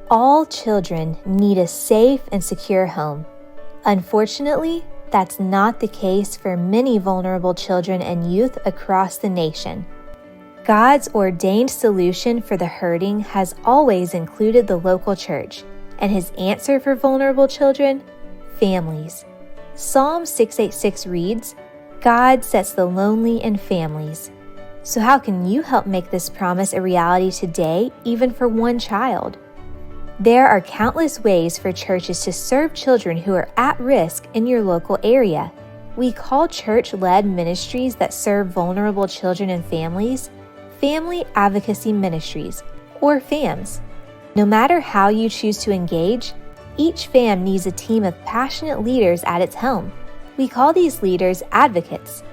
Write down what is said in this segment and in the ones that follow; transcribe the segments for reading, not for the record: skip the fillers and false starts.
All children need a safe and secure home. Unfortunately, that's not the case for many vulnerable children and youth across the nation. God's ordained solution for the hurting has always included the local church, and His answer for vulnerable children? Families. Psalm 686 reads, "God sets the lonely in families." So how can you help make this promise a reality today, even for one child? There are countless ways for churches to serve children who are at risk in your local area. We call church-led ministries that serve vulnerable children and families Family Advocacy Ministries, or FAMs. No matter how you choose to engage, each FAM needs a team of passionate leaders at its helm. We call these leaders advocates.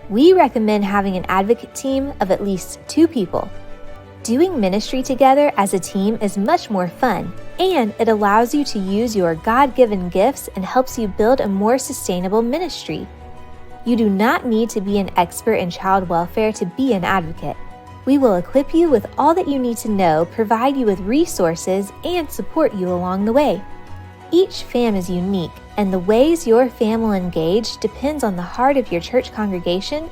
We recommend having an advocate team of at least 2 people. Doing ministry together as a team is much more fun, and it allows you to use your God-given gifts and helps you build a more sustainable ministry. You do not need to be an expert in child welfare to be an advocate. We will equip you with all that you need to know, provide you with resources, and support you along the way. Each FAM is unique, and the ways your FAM will engage depends on the heart of your church congregation,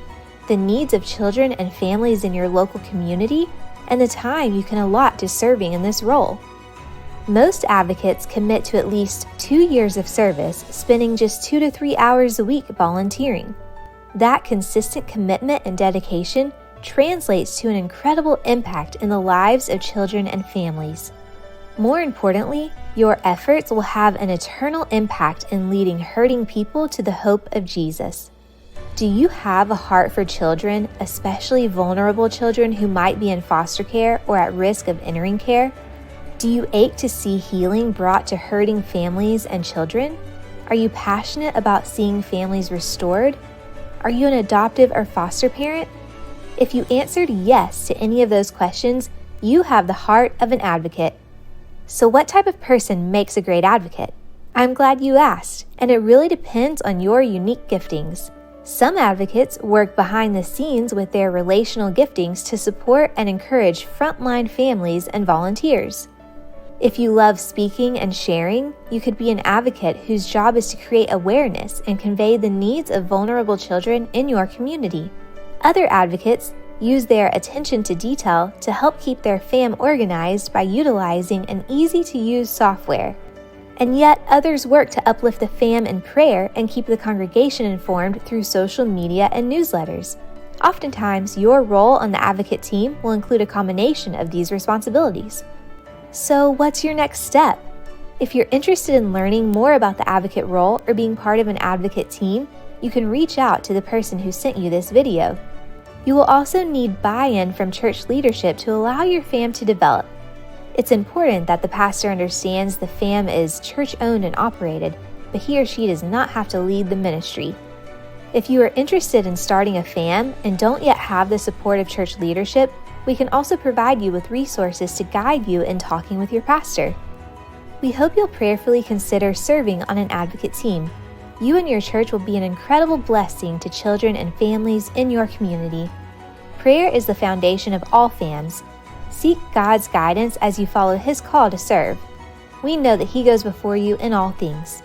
the needs of children and families in your local community, and the time you can allot to serving in this role. Most advocates commit to at least 2 years of service, spending just 2 to 3 hours a week volunteering. That consistent commitment and dedication translates to an incredible impact in the lives of children and families. More importantly, your efforts will have an eternal impact in leading hurting people to the hope of Jesus. Do you have a heart for children, especially vulnerable children who might be in foster care or at risk of entering care? Do you ache to see healing brought to hurting families and children? Are you passionate about seeing families restored? Are you an adoptive or foster parent? If you answered yes to any of those questions, you have the heart of an advocate. So what type of person makes a great advocate? I'm glad you asked, and it really depends on your unique giftings. Some advocates work behind the scenes with their relational giftings to support and encourage frontline families and volunteers. If you love speaking and sharing, you could be an advocate whose job is to create awareness and convey the needs of vulnerable children in your community. Other advocates use their attention to detail to help keep their FAM organized by utilizing an easy-to-use software. And yet others work to uplift the FAM in prayer and keep the congregation informed through social media and newsletters. Oftentimes, your role on the advocate team will include a combination of these responsibilities. So what's your next step? If you're interested in learning more about the advocate role or being part of an advocate team, you can reach out to the person who sent you this video. You will also need buy-in from church leadership to allow your FAM to develop. It's important that the pastor understands the FAM is church-owned and operated, but he or she does not have to lead the ministry. If you are interested in starting a FAM and don't yet have the support of church leadership, we can also provide you with resources to guide you in talking with your pastor. We hope you'll prayerfully consider serving on an advocate team. You and your church will be an incredible blessing to children and families in your community. Prayer is the foundation of all FAMs. Seek God's guidance as you follow His call to serve. We know that He goes before you in all things.